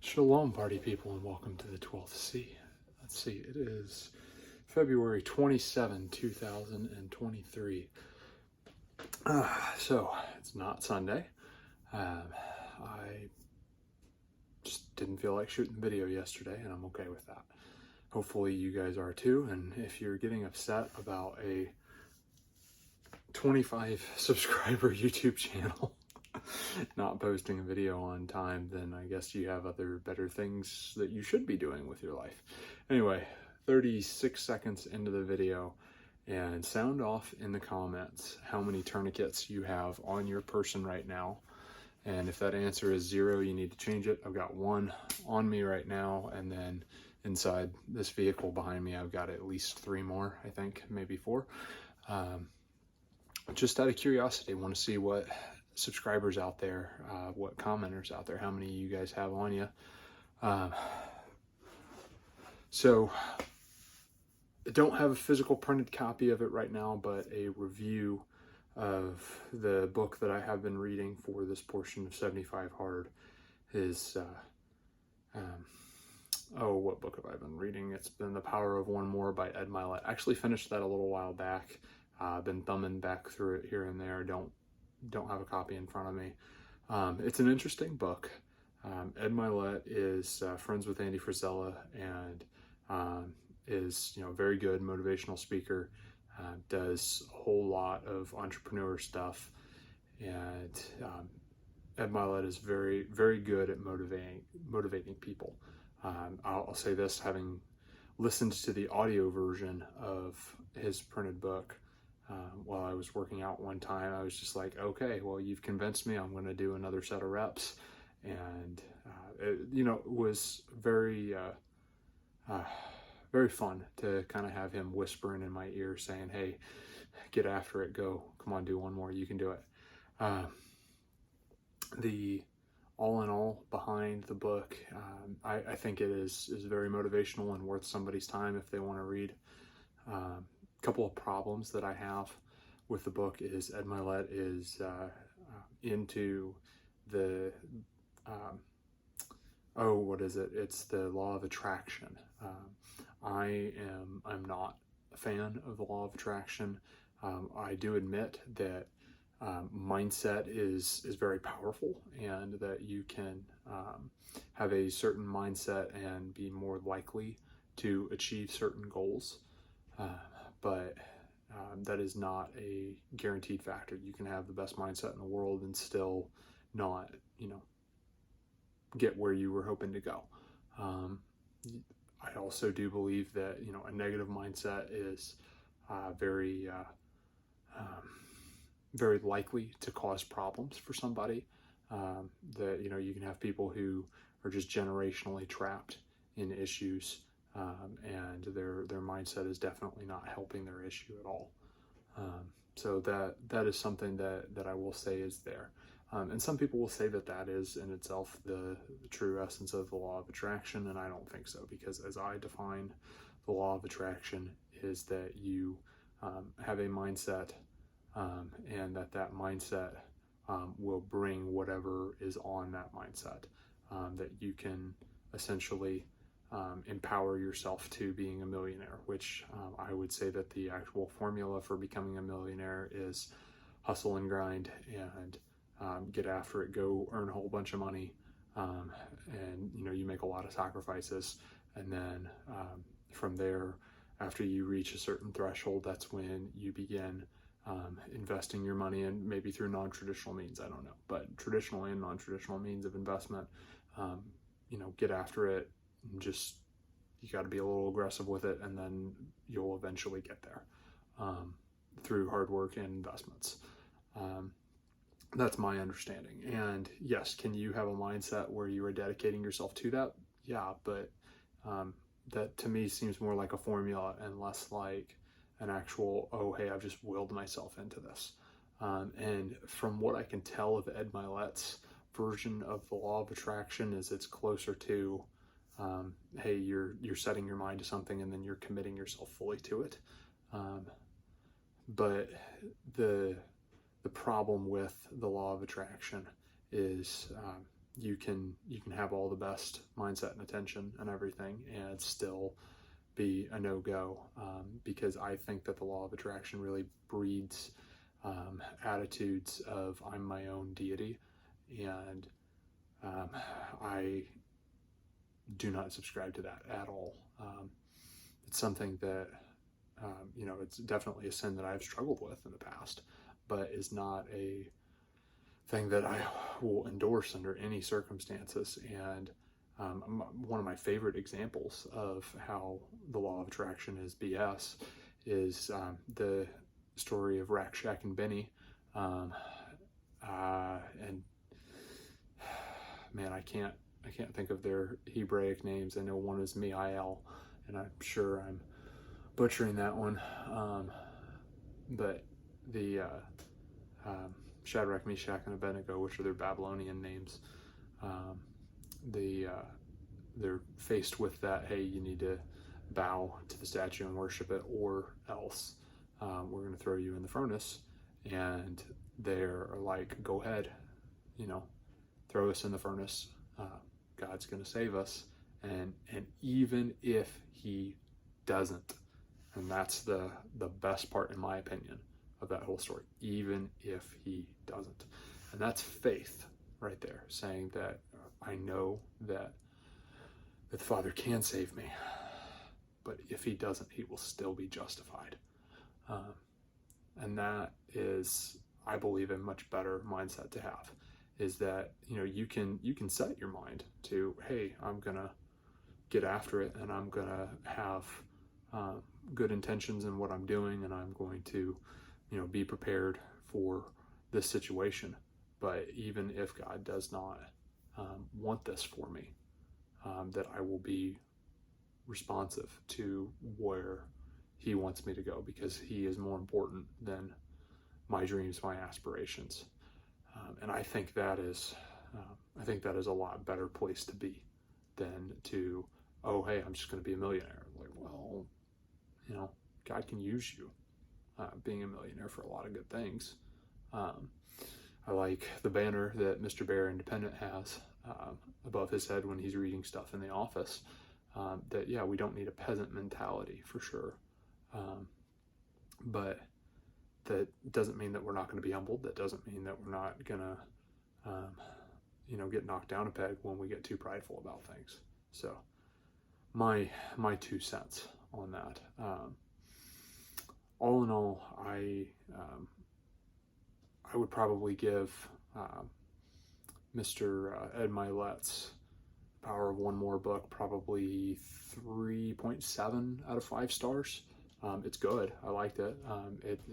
Shalom, party people, and welcome to the 12th C. Let's see, it is February 27, 2023. So, it's not Sunday. I just didn't feel like shooting the video yesterday, and I'm okay with that. Hopefully you guys are too, and if you're getting upset about a 25 subscriber YouTube channel not posting a video on time, then I guess you have other better things that you should be doing with your life. Anyway, 36 seconds into the video, and sound off in the comments how many tourniquets you have on your person right now. And if that answer is 0, you need to change it. I've got 1 on me right now, and then inside this vehicle behind me, I've got at least 3 more, I think, maybe 4. Just out of curiosity, I want to see what subscribers out there, what commenters out there, how many you guys have on you. So I don't have a physical printed copy of it right now, but a review of the book that I have been reading for this portion of 75 Hard is, what book have I been reading? It's been The Power of One More by ED Mylett. I actually finished that a little while back. Been thumbing back through it here and there. Don't have a copy in front of me. It's an interesting book. ED Mylett is friends with Andy Frisella and is very good motivational speaker. Does a whole lot of entrepreneur stuff, and ED Mylett is very, very good at motivating people. I'll say this, having listened to the audio version of his printed book while I was working out one time, I was just like, okay, well, you've convinced me. I'm going to do another set of reps. And it was very very fun to kind of have him whispering in my ear saying, hey, get after it, go, come on, do one more, you can do it. The all in all behind the book, I think it is very motivational and worth somebody's time if they want to read. Couple of problems that I have with the book is ED Mylett is into the it's the law of attraction. I'm not a fan of the law of attraction. I do admit that mindset is very powerful, and that you can have a certain mindset and be more likely to achieve certain goals. But that is not a guaranteed factor. You can have the best mindset in the world and still not, get where you were hoping to go. I also do believe that, a negative mindset is very likely to cause problems for somebody. That, you can have people who are just generationally trapped in issues. And their mindset is definitely not helping their issue at all. So that is something that I will say is there. And some people will say that is in itself the true essence of the law of attraction, and I don't think so, because as I define the law of attraction is that you have a mindset, and that mindset will bring whatever is on that mindset, that you can essentially empower yourself to being a millionaire, which I would say that the actual formula for becoming a millionaire is hustle and grind and get after it, go earn a whole bunch of money, and you make a lot of sacrifices, and then from there, after you reach a certain threshold, that's when you begin investing your money, and maybe through non-traditional means, I don't know, but traditional and non-traditional means of investment. Get after it. Just, you got to be a little aggressive with it, and then you'll eventually get there through hard work and investments. That's my understanding. And yes, can you have a mindset where you are dedicating yourself to that? Yeah, but that to me seems more like a formula and less like an actual, oh, hey, I've just willed myself into this. And from what I can tell of ED Mylett's version of the law of attraction, is it's closer to hey, you're setting your mind to something and then you're committing yourself fully to it. But the problem with the law of attraction is you can have all the best mindset and attention and everything and still be a no-go, because I think that the law of attraction really breeds attitudes of I'm my own deity, and I do not subscribe to that at all. It's something that it's definitely a sin that I've struggled with in the past, but is not a thing that I will endorse under any circumstances. And one of my favorite examples of how the law of attraction is BS is the story of Rack, Shack, and Benny. And man, I can't think of their Hebraic names. I know one is Mi'ael, and I'm sure I'm butchering that one. But the Shadrach, Meshach, and Abednego, which are their Babylonian names, they're faced with that, hey, you need to bow to the statue and worship it, or else we're going to throw you in the furnace. And they're like, go ahead, throw us in the furnace. God's going to save us. And even if he doesn't, and that's the best part, in my opinion, of that whole story, even if he doesn't. And that's faith right there, saying that I know that the Father can save me, but if he doesn't, he will still be justified. And that is, I believe, a much better mindset to have, is that, you can set your mind to, hey, I'm going to get after it, and I'm going to have good intentions in what I'm doing, and I'm going to, be prepared for this situation. But even if God does not want this for me, that I will be responsive to where he wants me to go, because he is more important than my dreams, my aspirations. And I think that is a lot better place to be than to, oh, hey, I'm just going to be a millionaire. Like, well, God can use you being a millionaire for a lot of good things. I like the banner that Mr. Bear Independent has above his head when he's reading stuff in the office, that, yeah, we don't need a peasant mentality for sure. But that doesn't mean that we're not going to be humbled. That doesn't mean that we're not going to, get knocked down a peg when we get too prideful about things. So my 2 cents on that. All in all, I would probably give Mr. Ed Mylett's Power of One More book probably 3.7 out of 5 stars. It's good. I liked it.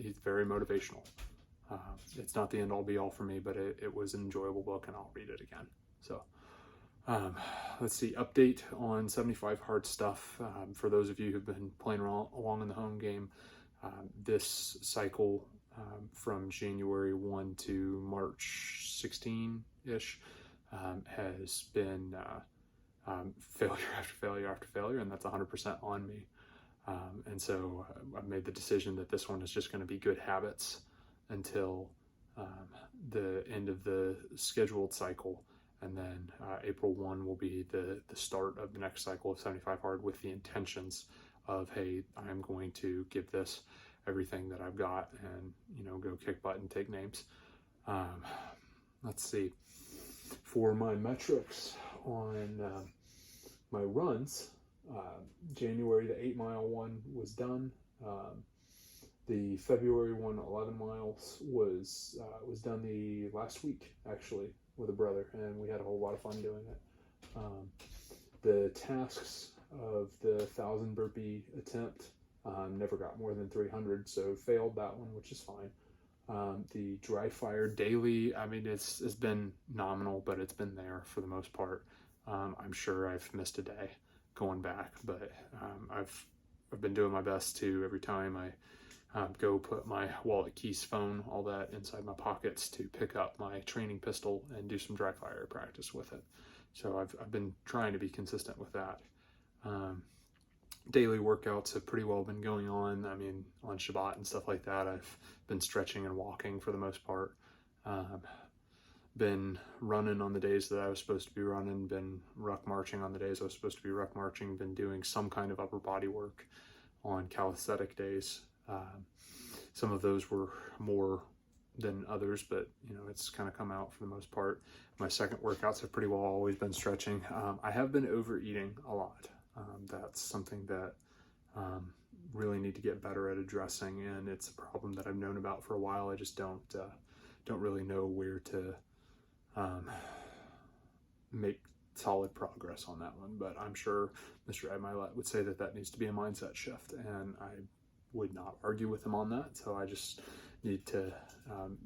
He's very motivational. It's not the end all be all for me, but it was an enjoyable book, and I'll read it again. So let's see, update on 75 Hard Stuff. For those of you who've been playing along in the home game, this cycle from January 1 to March 16-ish has been failure after failure after failure, and that's 100% on me. And so I've made the decision that this one is just going to be good habits until the end of the scheduled cycle. And then April 1 will be the start of the next cycle of 75 Hard, with the intentions of, hey, I'm going to give this everything that I've got and, go kick butt and take names. Let's see. For my metrics on my runs, January, the 8-mile one was done. The February one, 11 miles, was done the last week, actually, with a brother, and we had a whole lot of fun doing it. The tasks of the 1,000 burpee attempt, never got more than 300, so failed that one, which is fine. The dry fire daily, I mean, it's been nominal, but it's been there for the most part. I'm sure I've missed a day going back, but I've been doing my best to, every time I go put my wallet, keys, phone, all that inside my pockets, to pick up my training pistol and do some dry fire practice with it. So I've been trying to be consistent with that. Daily workouts have pretty well been going on. I mean, on Shabbat and stuff like that, I've been stretching and walking for the most part. been running on the days that I was supposed to be running, been ruck marching on the days I was supposed to be ruck marching, been doing some kind of upper body work on calisthenic days. Some of those were more than others, but you know, it's kind of come out for the most part. My second workouts have pretty well always been stretching. I have been overeating a lot. That's something that really need to get better at addressing, and it's a problem that I've known about for a while. I just don't really know where to make solid progress on that one, but I'm sure Mr. ED Mylett would say that that needs to be a mindset shift, and I would not argue with him on that. So I just need to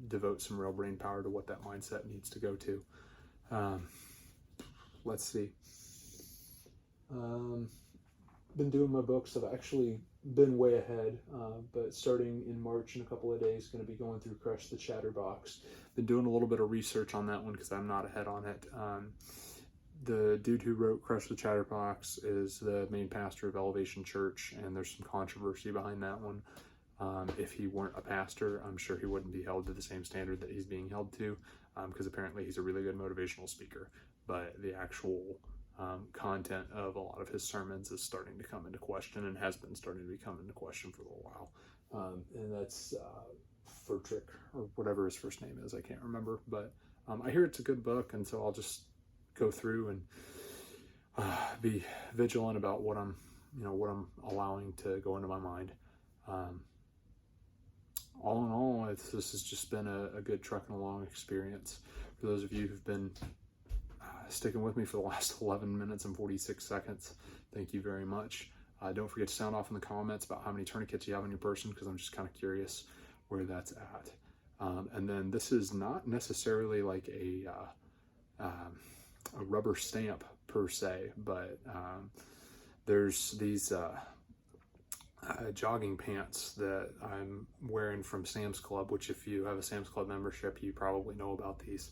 devote some real brain power to what that mindset needs to go to. Let's see. Been doing my books. I've actually been way ahead, but starting in March in a couple of days, going to be going through Crush the Chatterbox. Been doing a little bit of research on that one because I'm not ahead on it. The dude who wrote Crush the Chatterbox is the main pastor of Elevation Church, and there's some controversy behind that one. If he weren't a pastor, I'm sure he wouldn't be held to the same standard that he's being held to, because apparently he's a really good motivational speaker, but the actual content of a lot of his sermons is starting to come into question, and has been starting to come into question for a little while. And that's Furtrick, or whatever his first name is, I can't remember, but I hear it's a good book, and so I'll just go through and be vigilant about what I'm allowing to go into my mind. All in all, this has just been a good trucking along experience. For those of you who've been sticking with me for the last 11 minutes and 46 seconds, thank you very much. Don't forget to sound off in the comments about how many tourniquets you have on your person, because I'm just kind of curious where that's at. And then this is not necessarily like a rubber stamp per se, but there's these jogging pants that I'm wearing from Sam's Club, which if you have a Sam's Club membership, you probably know about these.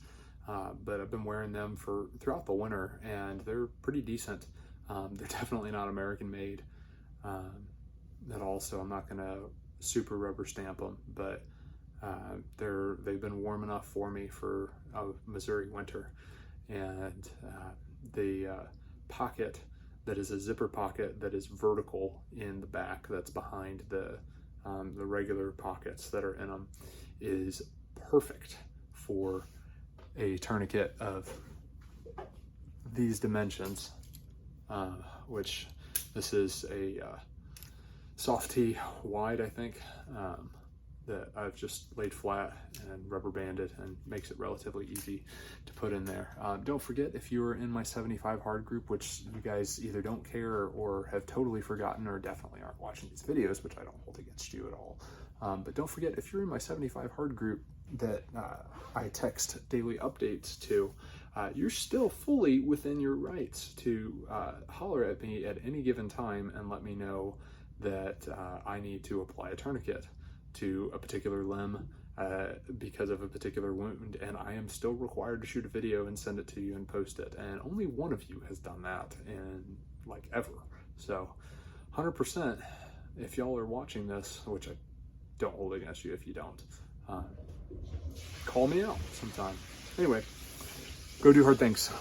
But I've been wearing them throughout the winter, and they're pretty decent. They're definitely not American made at all, so I'm not gonna super rubber stamp them, but they've been warm enough for me for a Missouri winter. And the pocket that is a zipper pocket that is vertical in the back, that's behind the regular pockets that are in them, is perfect for a tourniquet of these dimensions, which this is a soft T wide, I think, that I've just laid flat and rubber banded, and makes it relatively easy to put in there. Don't forget, if you're in my 75 hard group, which you guys either don't care or have totally forgotten, or definitely aren't watching these videos, which I don't hold against you at all. But don't forget, if you're in my 75 hard group that I text daily updates to, you're still fully within your rights to holler at me at any given time and let me know that I need to apply a tourniquet to a particular limb because of a particular wound, and I am still required to shoot a video and send it to you and post it, and only one of you has done that in like ever. So 100%, if y'all are watching this, which I don't hold against you if you don't, call me out sometime. Anyway, go do hard things.